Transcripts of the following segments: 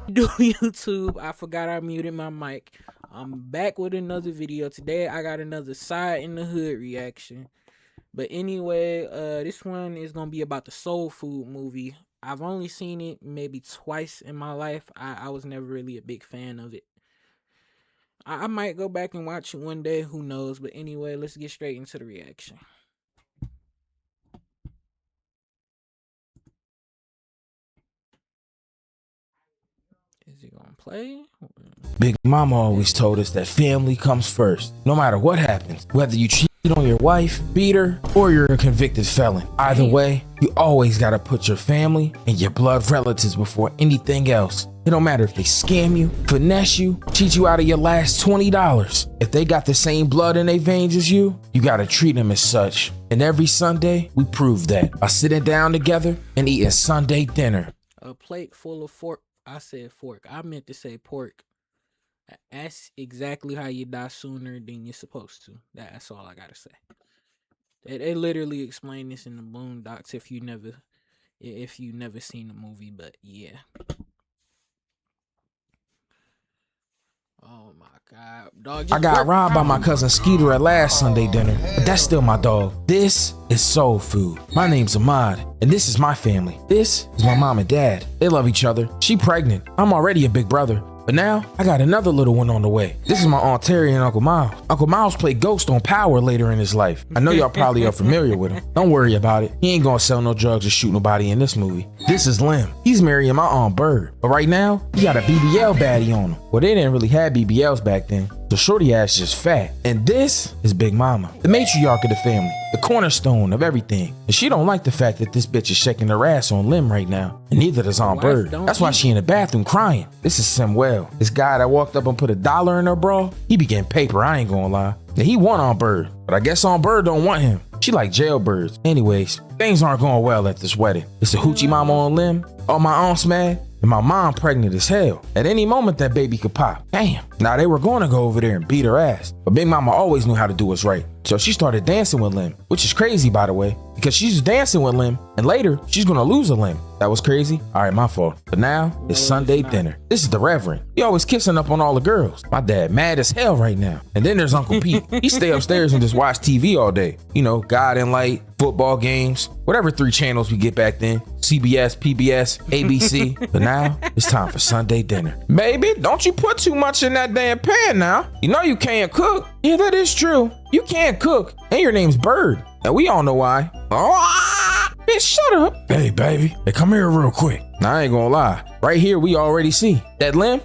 Do YouTube, I forgot I muted my mic. I'm back with another video. Today I got another Side in the Hood reaction. But anyway, this one is gonna be about the Soul Food movie. I've only seen it maybe twice in my life. I was never really a big fan of it. I might go back and watch it one day, who knows. But anyway, let's get straight into the reaction. Is he gonna play? Big Mama always told us that family comes first, no matter what happens. Whether you cheat on your wife, beat her, or you're a convicted felon. Either way, you always gotta put your family and your blood relatives before anything else. It don't matter if they scam you, finesse you, cheat you out of your last $20. If they got the same blood in their veins as you, you gotta treat them as such. And every Sunday, we prove that by sitting down together and eating Sunday dinner. A plate full of fork. I said fork. I meant to say pork. That's exactly how you die sooner than you're supposed to. That's all I gotta say. They literally explain this in the Boondocks if you never seen the movie, but yeah. Oh my god, dog! I got robbed by my cousin Skeeter at last Sunday dinner, but that's still my dog. This is Soul Food. My name's Ahmad, and this is my family. This is my mom and dad. They love each other. She pregnant. I'm already a big brother. But now, I got another little one on the way. This is my Aunt Terry and Uncle Miles. Uncle Miles played Ghost on Power later in his life. I know y'all probably are familiar with him. Don't worry about it. He ain't gonna sell no drugs or shoot nobody in this movie. This is Lim. He's marrying my Aunt Bird. But right now, he got a BBL baddie on him. Well, they didn't really have BBLs back then. So shorty ass is just fat. And this is Big Mama, the matriarch of the family, the cornerstone of everything. And she don't like the fact that this bitch is shaking her ass on Lim right now. And neither does Aunt Bird. That's why she in the bathroom crying. This is Samuel. This guy that walked up and put $1 in her bra, he be getting paper, I ain't gonna lie. Now he want Aunt Bird, but I guess Aunt Bird don't want him. She like jailbirds. Anyways, things aren't going well at this wedding. It's a hoochie mama on Lim, all my aunts mad, and my mom pregnant as hell. At any moment that baby could pop. Damn. Now they were going to go over there and beat her ass, but Big Mama always knew how to do us right. So she started dancing with Lim, which is crazy by the way, because she's dancing with Lim and later she's gonna lose a limb. That was crazy. All right, my fault. But now it's Sunday dinner. This is the Reverend. He always kissing up on all the girls. My dad mad as hell right now. And then there's Uncle Pete. He stay upstairs and just watch TV all day. You know, God and Light, football games, whatever 3 channels we get back then. CBS, PBS, ABC. But now it's time for Sunday dinner. Baby, don't you put too much in that damn pan now. You know you can't cook. Yeah, that is true. You can't cook. And your name's Bird. And we all know why. Oh, bitch, shut up. Hey, baby. Hey, come here real quick. Now, I ain't gonna lie. Right here, we already see that Lim,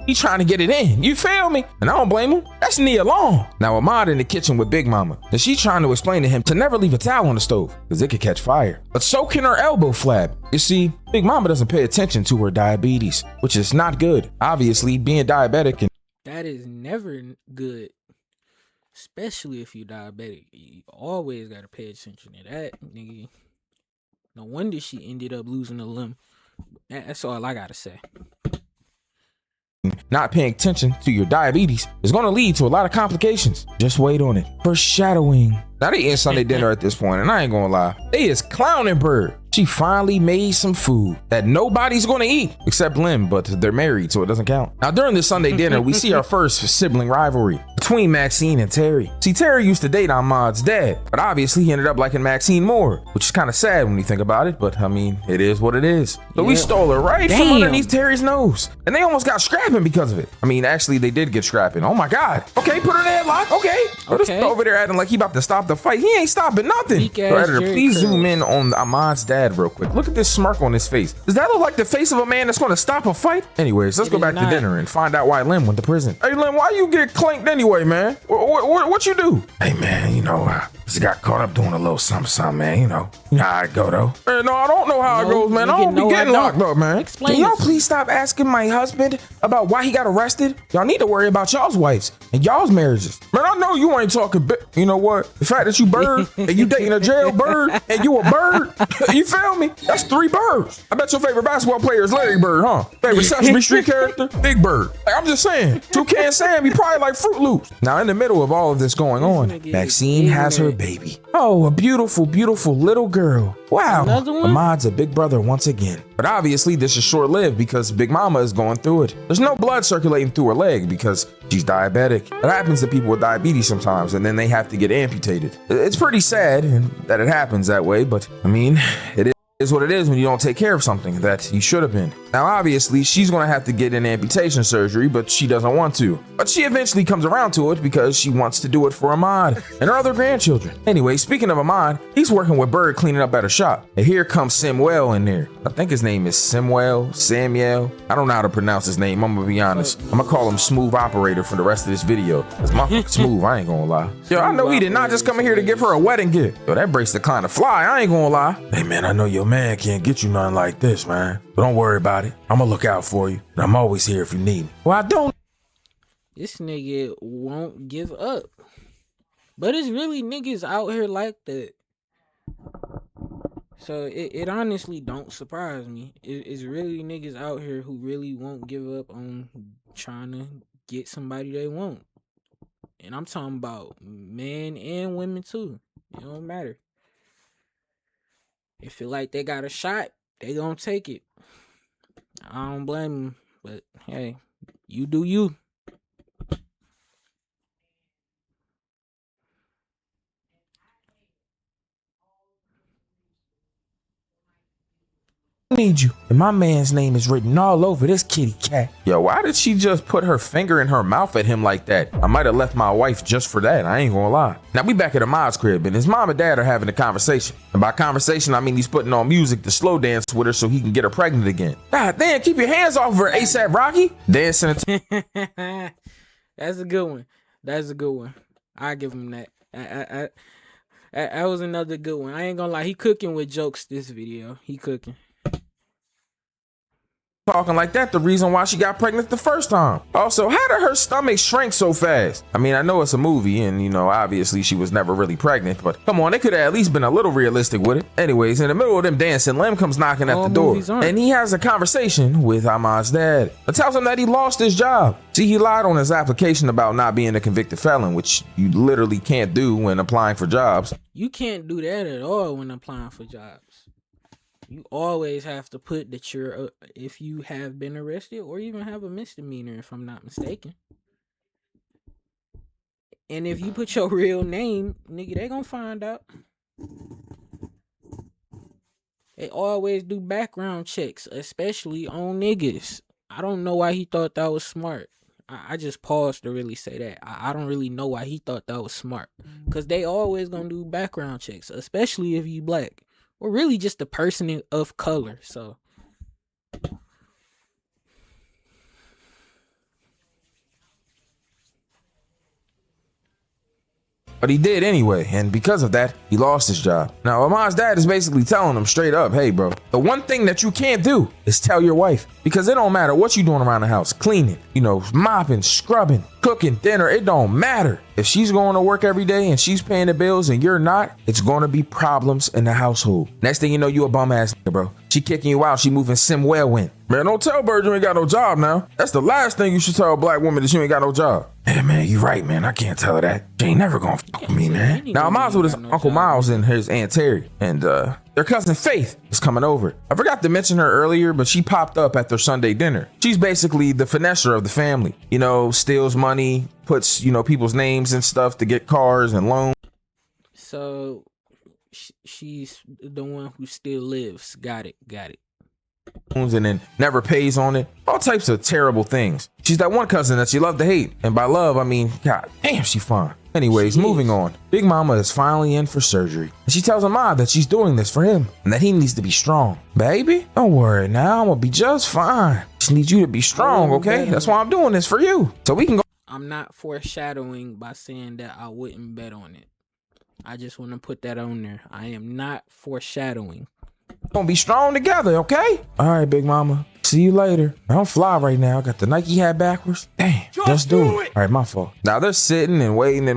he trying to get it in. You feel me? And I don't blame him. That's Nia Long. Now, Ahmad in the kitchen with Big Mama. And she trying to explain to him to never leave a towel on the stove because it could catch fire. But so can her elbow flab. You see, Big Mama doesn't pay attention to her diabetes, which is not good. Obviously, being diabetic and that is never good. Especially if you're diabetic. You always gotta pay attention to that, nigga. No wonder she ended up losing a limb. That's all I gotta say. Not paying attention to your diabetes is going to lead to a lot of complications. Just wait on it. Foreshadowing. Now they eating Sunday dinner at this point, and I ain't gonna lie, they is clowning Bird. She finally made some food that nobody's gonna eat except Lim, but they're married, so it doesn't count. Now during this Sunday dinner, we see our first sibling rivalry between Maxine and Terry. See, Terry used to date Ahmad's dad, but obviously he ended up liking Maxine more, which is kind of sad when you think about it, but I mean, it is what it is. So we stole her right from underneath Terry's nose, and they almost got scrapping because of it. I mean, actually, they did get scrapping. Oh my God. Okay, put her in the headlock. Okay. This over there acting like he about to stop the fight. He ain't stopping nothing. So editor, please zoom in on Ahmad's dad real quick. Look at this smirk on his face. Does that look like the face of a man that's going to stop a fight? Anyways, let's go back to dinner and find out why Lim went to prison. Hey Lim, why you get clanked anyway, man? What you do? Hey man, you know, just got caught up doing a little something, man. You know how it go though. Hey, no, I don't know how it goes, man. I don't be getting locked up, man. Can y'all please stop asking my husband about why he got arrested? Y'all need to worry about y'all's wives and y'all's marriages. Man, I know you ain't talking. You know what? The fact that you Bird and you dating a jailbird and you a bird, you feel me? That's 3 birds. I bet your favorite basketball player is Larry Bird, huh? Favorite Sesame Street character? Big Bird. Like, I'm just saying, Toucan Sam, he probably like Fruit Loops. Now, in the middle of all of this going on, Maxine has her baby. Oh, a beautiful, beautiful little girl. Wow. Another one? Ahmad's a big brother once again. But obviously this is short-lived because Big Mama is going through it. There's no blood circulating through her leg because she's diabetic. It happens to people with diabetes sometimes, and then they have to get amputated. It's pretty sad that it happens that way, but I mean, it is what it is when you don't take care of something that you should have been. Now, obviously, she's going to have to get an amputation surgery, but she doesn't want to. But she eventually comes around to it because she wants to do it for Ahmad and her other grandchildren. Anyway, speaking of Ahmad, he's working with Bird cleaning up at her shop. And here comes Samuel in there. I think his name is Samuel. I don't know how to pronounce his name. I'm going to be honest. I'm going to call him Smooth Operator for the rest of this video. That's my fucking Smooth, I ain't going to lie. Yo, I know he did not just come in here to give her a wedding gift. Yo, that bracelet kind of fly, I ain't going to lie. Hey, man, I know your man can't get you nothing like this, man. But don't worry about it. I'm gonna look out for you. And I'm always here if you need me. Well, I don't. This nigga won't give up. But it's really niggas out here like that. So it honestly don't surprise me. It's really niggas out here who really won't give up on trying to get somebody they want. And I'm talking about men and women too. It don't matter. They feel like they got a shot, they gonna take it. I don't blame them, but hey, you do you. Need you. And my man's name is written all over this kitty cat. Yo, why did she just put her finger in her mouth at him like that? I might have left my wife just for that. I ain't gonna lie. Now we back at Ahmad's crib and his mom and dad are having a conversation. And by conversation, I mean he's putting on music to slow dance with her so he can get her pregnant again. God damn, keep your hands off of her, ASAP Rocky. Dancing. That's a good one. That's a good one. I give him that. That was another good one. I ain't gonna lie. He cooking with jokes this video. He cooking. Talking like that, the reason why she got pregnant the first time. Also, how did her stomach shrink so fast? I mean, I know it's a movie and, you know, obviously she was never really pregnant, but come on, they could have at least been a little realistic with it. Anyways, in the middle of them dancing, Lem comes knocking at the door and he has a conversation with Ahmad's dad. It tells him that he lost his job. See, he lied on his application about not being a convicted felon, which you literally can't do when applying for jobs. You can't do that at all when applying for jobs. You always have to put that you're, if you have been arrested or even have a misdemeanor, if I'm not mistaken. And if you put your real name, nigga, they gonna find out. They always do background checks, especially on niggas. I don't know why he thought that was smart. I just paused to really say that. I don't really know why he thought that was smart. Because they always gonna do background checks, especially if you black. Or really just a person of color, so. But he did anyway, and because of that, he lost his job. Now, Ahmad's dad is basically telling him straight up, hey bro, the one thing that you can't do is tell your wife. Because it don't matter what you doing around the house, cleaning, you know, mopping, scrubbing, cooking dinner, it don't matter. If she's going to work every day and she's paying the bills and you're not, it's going to be problems in the household. Next thing you know, you a bum ass nigga, bro. She kicking you out, she moving Samuel in. Man, don't tell Bird you ain't got no job now. That's the last thing you should tell a black woman, that you ain't got no job. Hey man, you right, man. I can't tell her that. She ain't never gonna fuck with me, man. Now, Ahmad's with his Uncle Miles and his Aunt Terry, and their cousin Faith is coming over. I forgot to mention her earlier, but she popped up at their Sunday dinner. She's basically the finesser of the family. You know, steals money, puts, you know, people's names and stuff to get cars and loans. So, she's the one who still lives. Got it. And then never pays on it. All types of terrible things. She's that one cousin that you love to hate. And by love, I mean, god damn, she fine. Anyways, moving on. Big Mama is finally in for surgery. And she tells Ahmad that she's doing this for him and that he needs to be strong. Baby, don't worry now. I'm gonna be just fine. Just need you to be strong, okay? That's why I'm doing this for you. So we can go. I'm not foreshadowing by saying that I wouldn't bet on it. I just want to put that on there. I am not foreshadowing. Gonna be strong together, okay? All right, Big Mama. See you later. I don't fly right now. I got the Nike hat backwards. Damn, just do it. All right, my fault. Now they're sitting and waiting,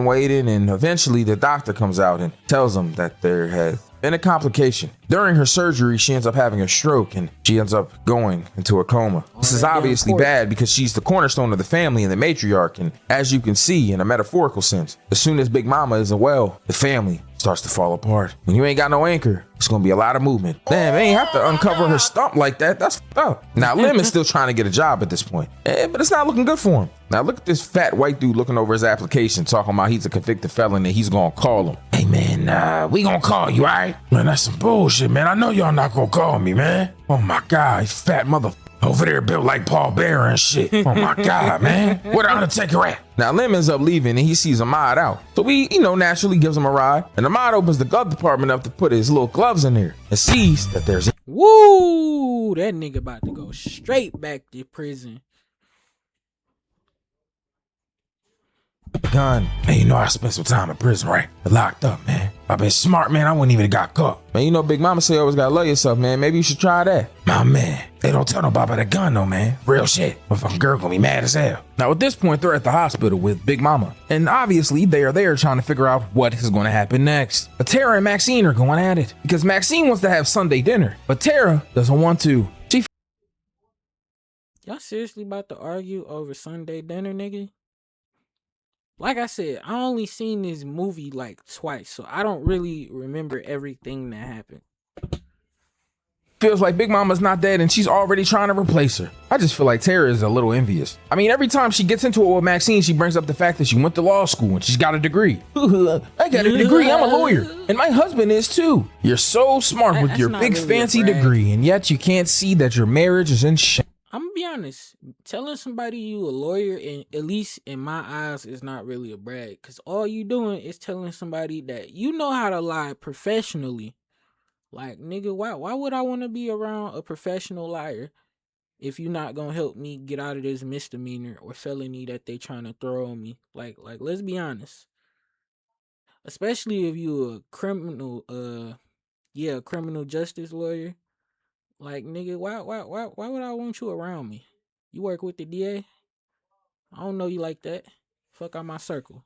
and eventually the doctor comes out and tells them that there has then a complication. During her surgery, she ends up having a stroke and she ends up going into a coma. This is obviously bad because she's the cornerstone of the family and the matriarch. And as you can see, in a metaphorical sense, as soon as Big Mama isn't well, the family starts to fall apart. When you ain't got no anchor, it's gonna be a lot of movement. Damn, they ain't have to uncover her stump like that. That's fucked up. Now, Lim is still trying to get a job at this point, but it's not looking good for him. Now, look at this fat white dude looking over his application, talking about he's a convicted felon and he's gonna call him. Hey, man, we gonna call you, all right? Man, that's some bullshit, man. I know y'all not gonna call me, man. Oh, my God, you fat mother... over there built like Paul Bearer and shit. Oh my God, man. Where the Undertaker at? Now Lim ends up leaving and he sees Ahmad out. So he, naturally gives him a ride. And Ahmad opens the glove department up to put his little gloves in there and sees that there's... Woo! That nigga about to go straight back to prison. Gun. Hey, I spent some time in prison, right? Locked up, man. I've been smart, man. I wouldn't even have got caught. Man, Big Mama say you always gotta love yourself, man. Maybe you should try that. My man, they don't tell nobody about the gun, though, man. Real shit. My fucking girl gonna be mad as hell. Now, at this point, they're at the hospital with Big Mama. And obviously, they are there trying to figure out what is going to happen next. But Tara and Maxine are going at it. Because Maxine wants to have Sunday dinner. But Tara doesn't want to. Y'all seriously about to argue over Sunday dinner, nigga? Like I said, I only seen this movie like twice, so I don't really remember everything that happened. Feels like Big Mama's not dead and she's already trying to replace her. I just feel like Tara is a little envious. I mean, every time she gets into it with Maxine, she brings up the fact that she went to law school and she's got a degree. I got a degree, I'm a lawyer. And my husband is too. You're so smart with your big really fancy degree, and yet you can't see that your marriage is in shame. I'm gonna be honest, telling somebody you a lawyer, and at least in my eyes, is not really a brag. Because all you doing is telling somebody that you know how to lie professionally. Like, nigga, why would I want to be around a professional liar if you're not gonna help me get out of this misdemeanor or felony that they trying to throw on me? Like, let's be honest. Especially if you a criminal, criminal justice lawyer. Like, nigga, why would I want you around me? You work with the DA? I don't know you like that. Fuck out my circle.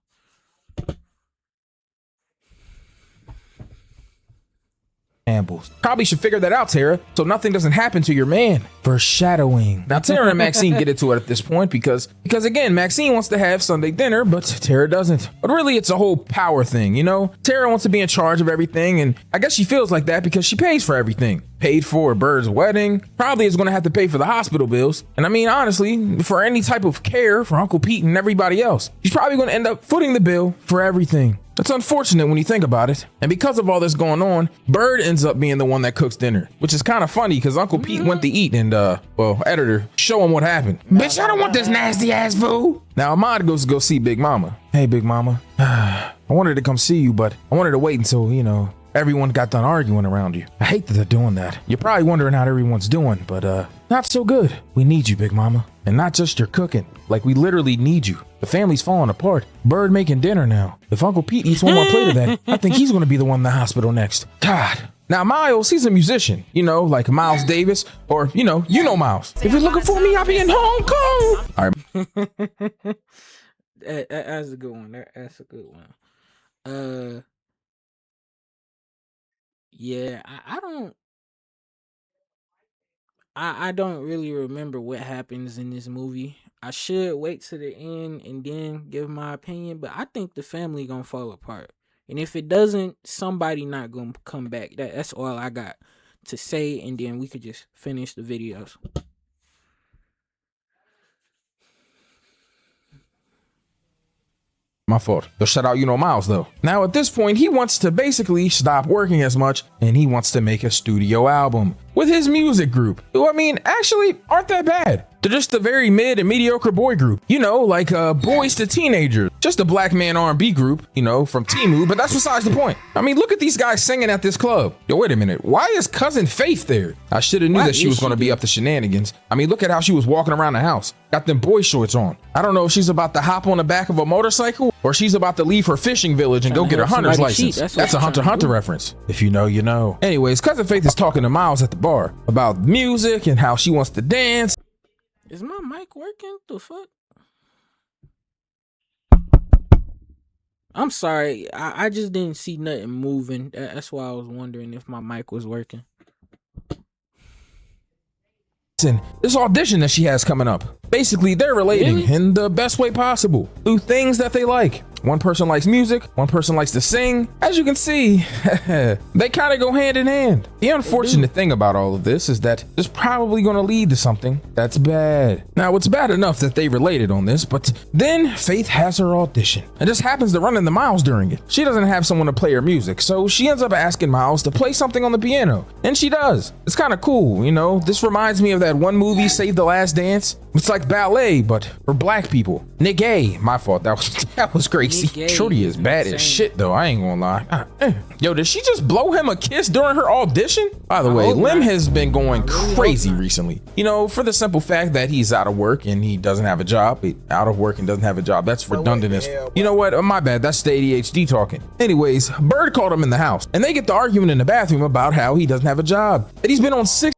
Probably should figure that out, Tara, so nothing doesn't happen to your man. Foreshadowing. Now, Tara and Maxine get into it at this point because again, Maxine wants to have Sunday dinner, but Tara doesn't. But really, it's a whole power thing, Tara wants to be in charge of everything, and I guess she feels like that because she pays for everything. Paid for Bird's wedding, probably is going to have to pay for the hospital bills. And I mean, honestly, for any type of care for Uncle Pete and everybody else, she's probably going to end up footing the bill for everything. It's unfortunate when you think about it. And because of all this going on, Bird ends up being the one that cooks dinner, which is kind of funny because Uncle Pete went to eat and, editor, show him what happened. Bitch, I don't want this nasty ass food. Now, Ahmad goes to go see Big Mama. Hey, Big Mama. I wanted to come see you, but I wanted to wait until, everyone got done arguing around you. I hate that they're doing that. You're probably wondering how everyone's doing, but not so good. We need you, Big Mama. And not just your cooking. Like, we literally need you. The family's falling apart. Bird making dinner now. If Uncle Pete eats one more plate of that, I think he's going to be the one in the hospital next. God. Now, Miles, he's a musician, like Miles Davis, or, Miles. If you're looking for me, I'll be in Hong Kong. All right. That's a good one. That's a good one. Yeah, I don't really remember what happens in this movie. I should wait to the end and then give my opinion, but I think the family gonna fall apart. And if it doesn't, somebody not gonna come back. That's all I got to say, and then we could just finish the videos. My fault. So shout out, Miles, though. Now, at this point, he wants to basically stop working as much, and he wants to make a studio album with his music group, who, I mean, actually aren't that bad. They're just a very mid and mediocre boy group, like Boys to Teenagers. Just a black man R&B group, from Timu, but that's besides the point. I mean, look at these guys singing at this club. Yo, wait a minute. Why is Cousin Faith there? I should have knew that she was going to be up to shenanigans. I mean, look at how she was walking around the house. Got them boy shorts on. I don't know if she's about to hop on the back of a motorcycle or she's about to leave her fishing village and go get her hunter's license. That's a Hunter x Hunter reference. If you know, you know. Anyways, Cousin Faith is talking to Miles at the bar about music and how she wants to dance. Is my mic working? The fuck? I'm sorry. I just didn't see nothing moving. That's why I was wondering if my mic was working. This audition that she has coming up. Basically, they're relating Really? in the best way possible through things that they like. One person likes music, one person likes to sing. As you can see, they kind of go hand in hand. The unfortunate thing about all of this is that it's probably going to lead to something that's bad. Now, it's bad enough that they related on this, but then Faith has her audition and just happens to run into Miles during it. She doesn't have someone to play her music, so she ends up asking Miles to play something on the piano, and she does. It's kind of cool, you know? This reminds me of that one movie, Save the Last Dance. It's like ballet, but for black people. Nick Gay, my fault. That was crazy. Shorty is bad as shit, though. I ain't gonna lie. Yo, did she just blow him a kiss during her audition? By the way, Lim has been going crazy recently. You know, for the simple fact that he's out of work and he doesn't have a job. Out of work and doesn't have a job. That's redundant as. You know what? My bad. That's the ADHD talking. Anyways, Bird called him in the house, and they get to arguing in the bathroom about how he doesn't have a job. That he's been on 6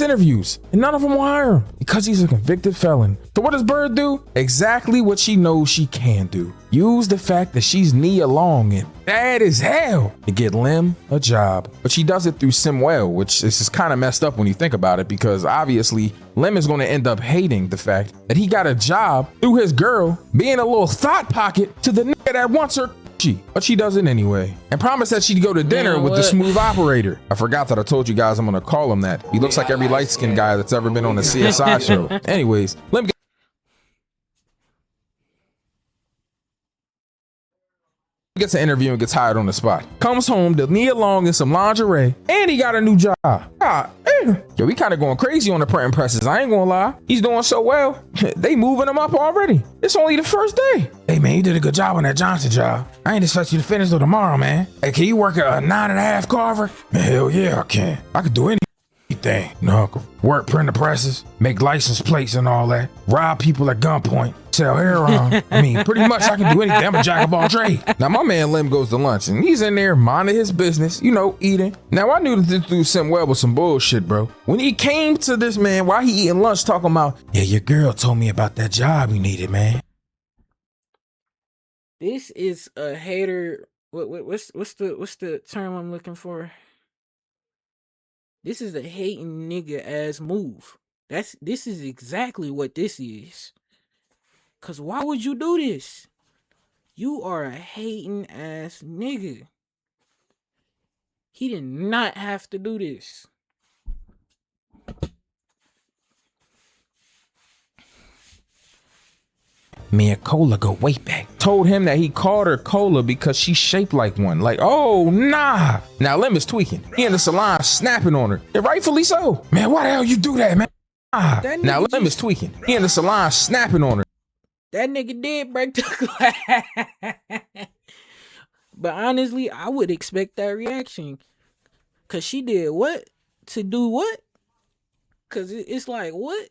interviews and none of them will hire him because he's a convicted felon. So what does Bird do? Exactly what she knows she can do. Use the fact that she's Nia Long and bad as hell to get Lim a job. But she does it through Simwell, which is kind of messed up when you think about it, because obviously Lim is going to end up hating the fact that he got a job through his girl being a little thought pocket to the nigga that wants her. But she does it anyway and promised that she'd go to dinner with the smooth operator. I forgot that I told you guys I'm gonna call him that. He looks like every light-skinned guy that's ever been on a CSI show. Anyways, Lim gets an interview and gets hired on the spot. Comes home to Nia Long in some lingerie, and he got a new job. Yo, he kind of going crazy on the printing presses. I ain't gonna lie. He's doing so well. They moving him up already. It's only the first day. Hey man, you did a good job on that Johnson job. I ain't expect you to finish till tomorrow, man. Hey, can you work a 9.5 carver? Hell yeah, I can. I could do anything. You know, I could work printing presses, make license plates and all that, rob people at gunpoint, sell heroin. I mean, pretty much I can do anything. I'm a jack of all trades. Now, my man Lim goes to lunch and he's in there minding his business, you know, eating. Now, I knew that this dude Simwell was some bullshit, bro. When he came to this man while he eating lunch talking about, yeah, your girl told me about that job you needed, man. This is a hater. What's the term I'm looking for? This is a hating nigga ass move. This is exactly what this is. Cause why would you do this? You are a hating ass nigga. He did not have to do this. Me and Cola go way back. Told him that he called her Cola because she shaped like one. Like, oh, nah. Now Lim is tweaking. He in the salon snapping on her. And rightfully so. Man, why the hell you do that, man? Now Lim is tweaking. He in the salon snapping on her. That nigga did break the glass. But honestly, I would expect that reaction. Cause she did what? To do what? Cause it's like, what?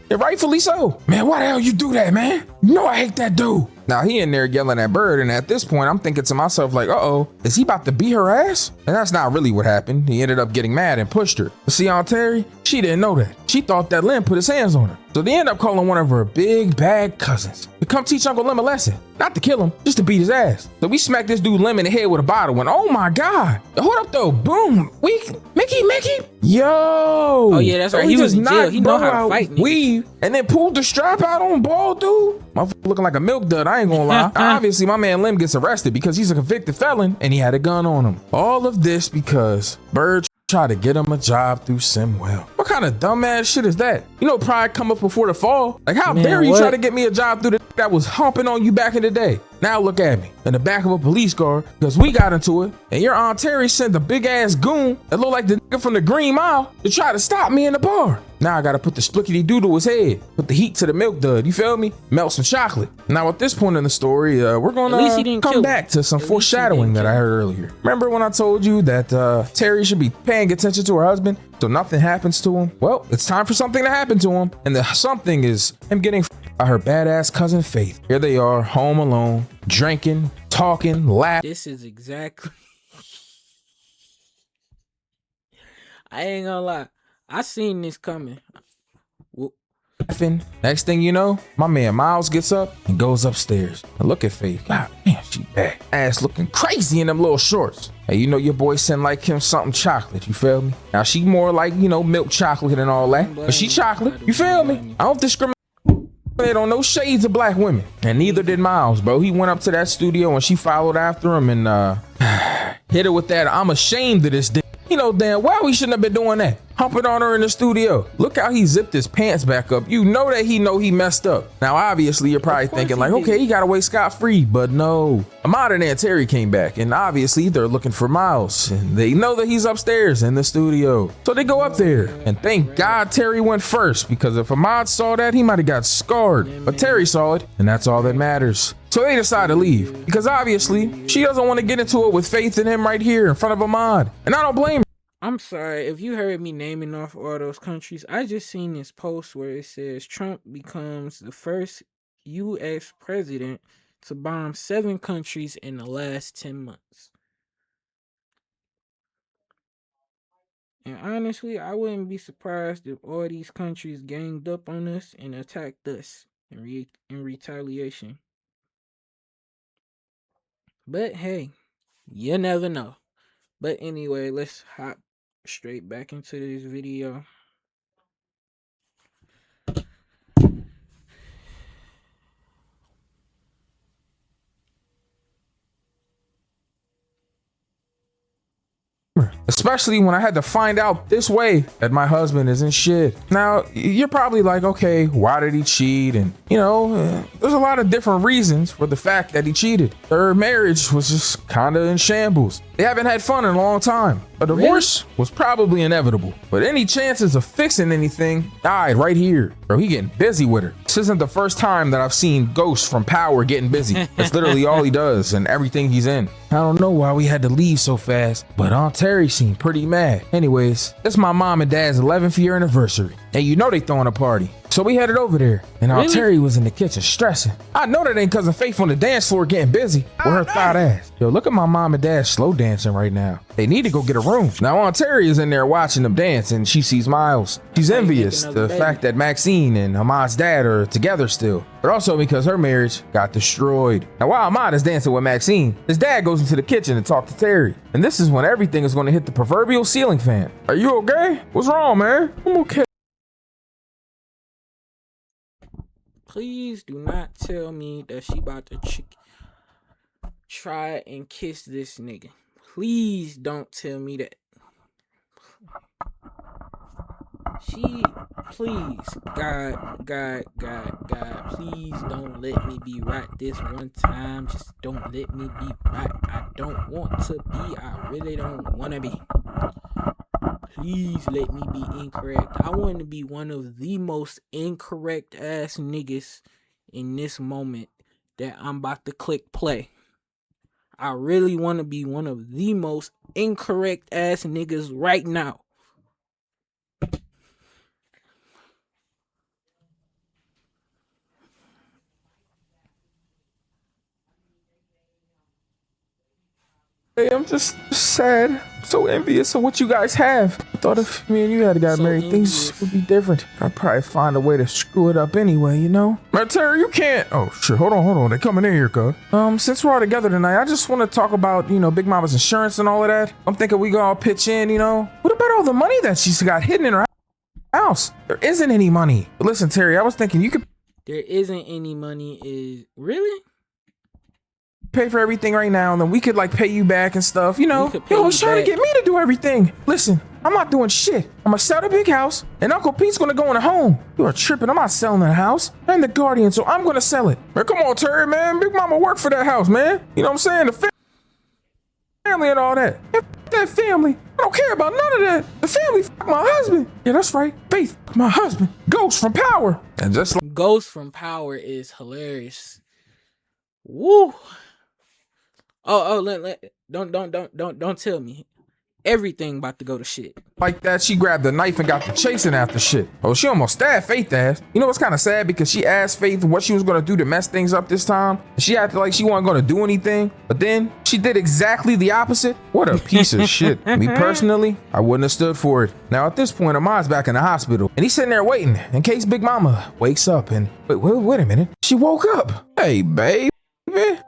And rightfully so. Man, why the hell you do that, man? You know I hate that dude. Now he in there yelling at Bird, and at this point I'm thinking to myself like, uh-oh, is he about to beat her ass? And that's not really what happened. He ended up getting mad and pushed her. But see, Aunt Terry, she didn't know that. She thought that Lim put his hands on her. So they end up calling one of her big bad cousins to come teach Uncle Lim a lesson. Not to kill him, just to beat his ass. So we smacked this dude Lim in the head with a bottle and oh my God. Hold up though, boom. Mickey. Yo. Oh yeah, that's right. He was in jail. He know how to fight. Weave and then pulled the strap out on ball, dude. Motherfucker looking like a milk dud, I ain't gonna lie. Obviously, my man Lim gets arrested because he's a convicted felon and he had a gun on him. All of this because Bird tried to get him a job through Simwell. What kind of dumbass shit is that? You know, pride come up before the fall. Like, how dare you try to get me a job through the that was humping on you back in the day? Now look at me in the back of a police car because we got into it and your Aunt Terry sent a big ass goon that looked like the nigga from the Green Mile to try to stop me in the bar. Now I gotta put the splickety doo to his head, put the heat to the milk dud, you feel me? Melt some chocolate. Now at this point in the story, we're gonna come back to some foreshadowing that I heard earlier. Remember when I told you that Terry should be paying attention to her husband so nothing happens to him? Well, it's time for something to happen to him, and the something is him getting by her badass cousin Faith. Here they are, home alone, drinking, talking, laughing. This is exactly I ain't gonna lie. I seen this coming. Next thing you know, my man Miles gets up and goes upstairs. And look at Faith. God damn, she bad. Ass looking crazy in them little shorts. Hey, you know your boy sent like him something chocolate, you feel me? Now she more like, you know, milk chocolate and all that. But she chocolate, you feel me? I don't discriminate on no shades of black women. And neither did Miles, bro. He went up to that studio and she followed after him and hit her with that I'm ashamed of this thing. You know damn well we shouldn't have been doing that. Humping on her in the studio. Look how he zipped his pants back up. You know that he messed up. Now obviously you're probably thinking like, okay, he got away scot-free, but no. Ahmad and Aunt Terry came back and obviously they're looking for Miles and they know that he's upstairs in the studio. So they go up there and thank God Terry went first, because if Ahmad saw that, he might have got scarred. But Terry saw it and that's all that matters. So they decide to leave because obviously she doesn't want to get into it with Faith and him right here in front of Ahmad. And I don't blame her. I'm sorry if you heard me naming off all those countries. I just seen this post where it says Trump becomes the first U.S. president to bomb 7 countries in the last 10 months. And honestly, I wouldn't be surprised if all these countries ganged up on us and attacked us in retaliation. But hey, you never know. But anyway, let's hop straight back into this video. Especially when I had to find out this way that my husband isn't shit. Now, you're probably like, okay, why did he cheat? And, you know, there's a lot of different reasons for the fact that he cheated. Their marriage was just kind of in shambles. They haven't had fun in a long time. A divorce was probably inevitable, but any chances of fixing anything died right here. Bro, he getting busy with her. This isn't the first time that I've seen Ghost from Power getting busy. That's literally all he does and everything he's in. I don't know why we had to leave so fast, but Aunt Terry seemed pretty mad. Anyways, it's my mom and dad's 11th year anniversary, and you know they throwing a party. So we headed over there, and Aunt Terry was in the kitchen stressing. I know that ain't Cousin Faith on the dance floor getting busy with her thought ass. Yo, look at my mom and dad slow dancing right now. They need to go get a room. Now Aunt Terry is in there watching them dance, and she sees Miles. She's envious the fact that Maxine and Ahmad's dad are together still, but also because her marriage got destroyed. Now while Ahmad is dancing with Maxine, his dad goes into the kitchen to talk to Terry. And this is when everything is going to hit the proverbial ceiling fan. Are you okay? What's wrong, man? I'm okay. Please do not tell me that she about to try and kiss this nigga. Please don't tell me that. Please, God, please don't let me be right this one time. Just don't let me be right. I don't want to be. I really don't want to be. Please let me be incorrect. I want to be one of the most incorrect ass niggas in this moment that I'm about to click play. I really want to be one of the most incorrect ass niggas right now. Hey, I'm just sad. So envious of what you guys have. I thought if me and you had got married, things would be different. I'd probably find a way to screw it up anyway, you know? Man, Terry, you can't. Oh, shit. Hold on. They coming in here, cuz. Since we're all together tonight, I just want to talk about, you know, Big Mama's insurance and all of that. I'm thinking we gonna all pitch in, you know? What about all the money that she's got hidden in her house? There isn't any money. But listen, Terry, I was thinking you could... There isn't any money is... Really? Pay for everything right now, and then we could like pay you back and stuff, you know. Yo, was trying to get me to do everything. Listen, I'm not doing shit. I'm gonna sell the big house, and Uncle Pete's gonna go in a home. You are tripping. I'm not selling that house. I'm the guardian, so I'm gonna sell it. Man, come on, Terry, man. Big Mama worked for that house, man. You know what I'm saying? The family and all that. That family. I don't care about none of that. The family fuck my husband. Yeah, that's right. Faith, my husband. Ghost from Power. And just like Ghost from Power is hilarious. Woo. Oh, don't tell me. everything about to go to shit. Like that, she grabbed a knife and got to chasing after shit. Oh, she almost stabbed Faith ass. You know what's kind of sad? Because she asked Faith what she was gonna do to mess things up this time. She acted like she wasn't gonna do anything, but then she did exactly the opposite. What a piece of shit. Me personally, I wouldn't have stood for it. Now at this point, Ahmad's back in the hospital, and he's sitting there waiting in case Big Mama wakes up. And wait a minute, she woke up. Hey, babe.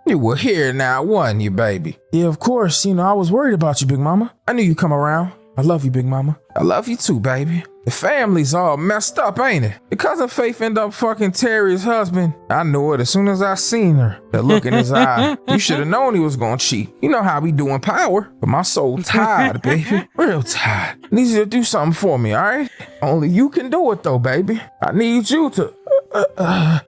You were here now, wasn't you, baby? Yeah, of course. You know, I was worried about you, Big Mama. I knew you'd come around. I love you, Big Mama. I love you too, baby. The family's all messed up, ain't it? Because of Faith ended up fucking Terry's husband. I knew it as soon as I seen her. That look in his eye. You should have known he was gonna cheat. You know how we do in Power. But my soul tired, baby. Real tired. Need you to do something for me, all right? Only you can do it though, baby. I need you to...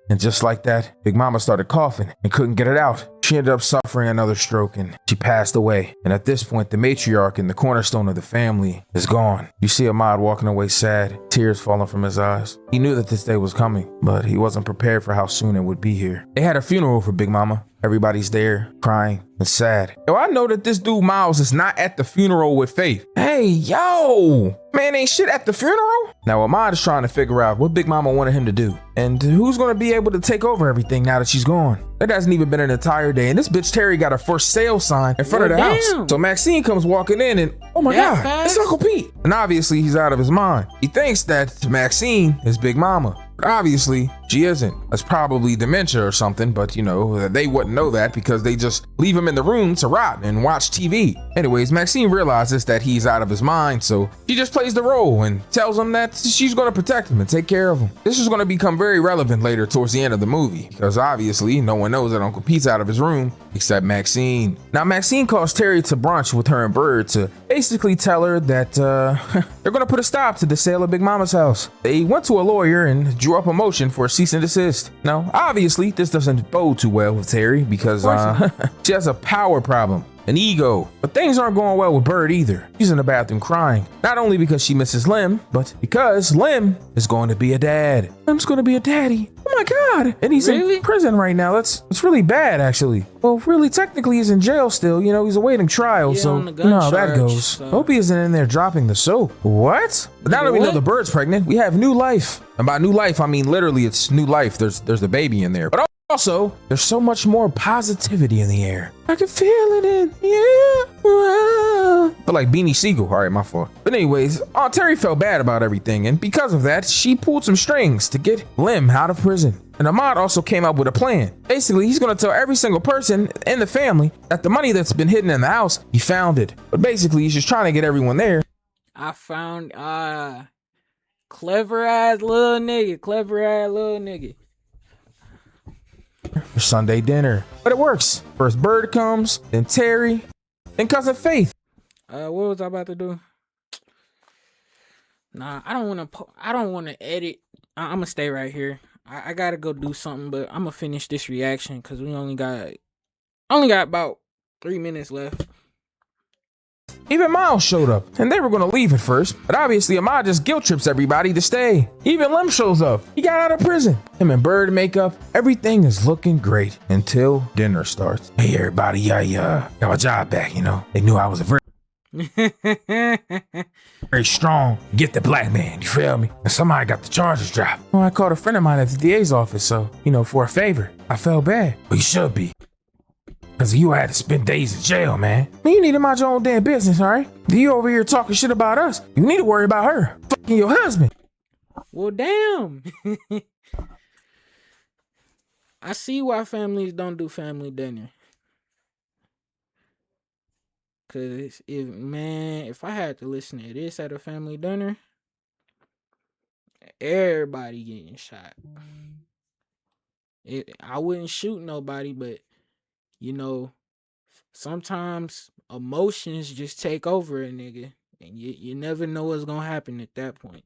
And just like that, Big Mama started coughing and couldn't get it out. She ended up suffering another stroke and she passed away. And at this point, the matriarch and the cornerstone of the family is gone. You see Ahmad walking away sad, tears falling from his eyes. He knew that this day was coming, but he wasn't prepared for how soon it would be here. They had a funeral for Big Mama. Everybody's there, crying and sad. Yo, I know that this dude Miles is not at the funeral with Faith. Hey, yo! Man, ain't shit at the funeral? Now, Ahmad is trying to figure out what Big Mama wanted him to do. And who's gonna be able to take over everything now that she's gone? It hasn't even been an entire day, and this bitch Terry got a for sale sign in front of the house. So Maxine comes walking in and, oh my God, it's Uncle Pete. And obviously he's out of his mind. He thinks that Maxine is Big Mama. But obviously, she isn't. That's probably dementia or something, but you know, they wouldn't know that because they just leave him in the room to rot and watch TV. Anyways, Maxine realizes that he's out of his mind, so she just plays the role and tells him that she's gonna protect him and take care of him. This is gonna become very relevant later towards the end of the movie, because obviously no one knows that Uncle Pete's out of his room except Maxine. Now, Maxine calls Terry to brunch with her and Bird to basically tell her that they're gonna put a stop to the sale of Big Mama's house. They went to a lawyer and drew up a motion for a cease and desist. Now, obviously, this doesn't bode too well with Terry because she has a power problem, an ego. But things aren't going well with Bird either. She's in the bathroom crying, not only because she misses Lim, but because Lim is going to be a dad. Lim's going to be a daddy. Oh my God. And he's in prison right now. It's really bad, actually. Well, really, technically, he's in jail still. You know, he's awaiting trial, so you know how that goes. So. Hope he isn't in there dropping the soap. What? But now that we know the Bird's pregnant, we have new life. And by new life, I mean literally it's new life. There's the baby in there. But also, there's so much more positivity in the air. I can feel it in but like Beanie Siegel. All right, my fault. But anyways, Aunt Terry felt bad about everything, and because of that, she pulled some strings to get Lim out of prison. And Ahmad also came up with a plan. Basically, he's gonna tell every single person in the family that the money that's been hidden in the house, he found it. But basically, he's just trying to get everyone there. I found clever ass little nigga. For Sunday dinner. But it works. First Bird comes, then Terry, then Cousin Faith. What was I about to do? Nah, I don't wanna edit. I'm gonna stay right here. I gotta go do something, but I'm gonna finish this reaction because we only got about 3 minutes left. Even Miles showed up, and they were gonna leave at first, but obviously Ahmad just guilt trips everybody to stay. Even Lim shows up. He got out of prison. Him and Bird make up. Everything is looking great until dinner starts. Hey everybody, I got my job back, you know. They knew I was a very strong, get the black man, you feel me? And somebody got the charges dropped. Well, I called a friend of mine at the DA's office, so, you know, for a favor. I felt bad. Well, you should be. Cause you had to spend days in jail, man. You need to mind your own damn business, all right? You over here talking shit about us. You need to worry about her. Fucking your husband. Well, damn. I see why families don't do family dinner. Cause if I had to listen to this at a family dinner, everybody getting shot. I wouldn't shoot nobody, but you know, sometimes emotions just take over a nigga, and you never know what's gonna happen at that point.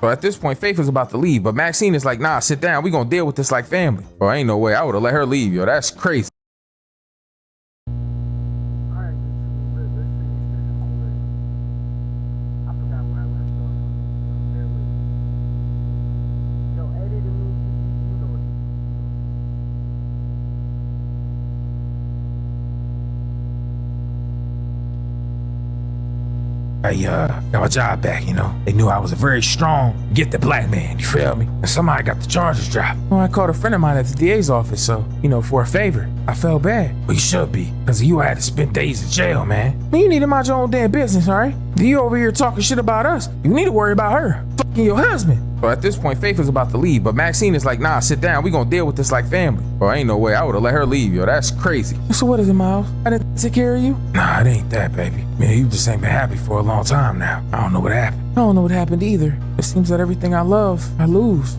So at this point, Faith is about to leave, but Maxine is like, nah, sit down. We gonna deal with this like family. Bro, ain't no way. I would have let her leave, yo. That's crazy. I got my job back, you know. They knew I was a very strong, gifted black man, you feel me? And somebody got the charges dropped. Well, I called a friend of mine at the DA's office, so, you know, for a favor. I felt bad. Well, you should be, because you had to spend days in jail, man. Man, you need to mind your own damn business, all right? You over here talking shit about us. You need to worry about her. Fucking your husband. So at this point, Faith is about to leave, but Maxine is like, nah, sit down. We gonna deal with this like family. Well, ain't no way I would've let her leave, yo. That's crazy. So what is it, Miles? I didn't take care of you? Nah, it ain't that, baby. Man, you just ain't been happy for a long time now. I don't know what happened. I don't know what happened either. It seems that everything I love, I lose.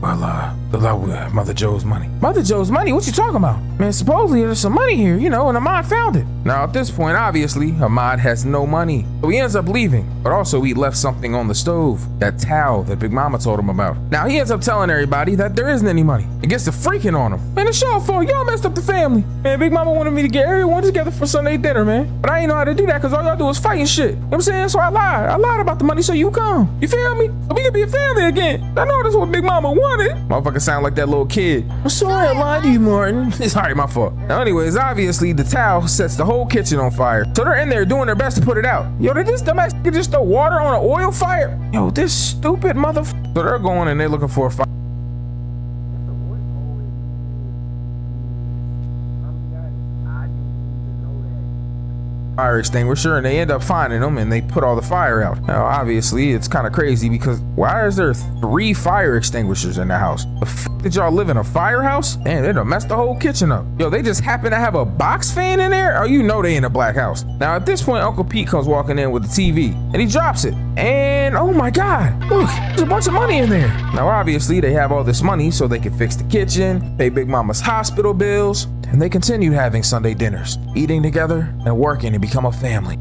Well, good luck with Mother Joe's money. Mother Joe's money? What you talking about? Man, supposedly there's some money here, you know, and Ahmad found it. Now, at this point, obviously, Ahmad has no money. So he ends up leaving, but also he left something on the stove, that towel that Big Mama told him about. Now, he ends up telling everybody that there isn't any money. It gets to freaking on him. Man, it's y'all fault. Y'all messed up the family. Man, Big Mama wanted me to get everyone together for Sunday dinner, man. But I ain't know how to do that because all y'all do is fight and shit. You know what I'm saying? So I lied. I lied about the money so you come. You feel me? So we can be a family again. I know that's what Big Mama wanted. Motherfucker sound like that little kid. I'm sorry I lied to you, Martin. It's alright, my fault. Now, anyways, obviously the towel sets the whole kitchen on fire. So they're in there doing their best to put it out. Yo, did this dumbass just throw water on an oil fire? Yo, this stupid motherfucker. So they're going and they're looking for a fire. Fire extinguisher, and they end up finding them and they put all the fire out. Now obviously it's kind of crazy because why is there 3 fire extinguishers in the house? The fuck did y'all live in a firehouse? Man, they done messed the whole kitchen up. Yo, they just happen to have a box fan in there? Oh, you know they in a black house. Now at this point, Uncle Pete comes walking in with the TV and he drops it, and oh my god, look, there's a bunch of money in there. Now obviously they have all this money so they can fix the kitchen, pay Big Mama's hospital bills, and they continued having Sunday dinners, eating together and working to become a family.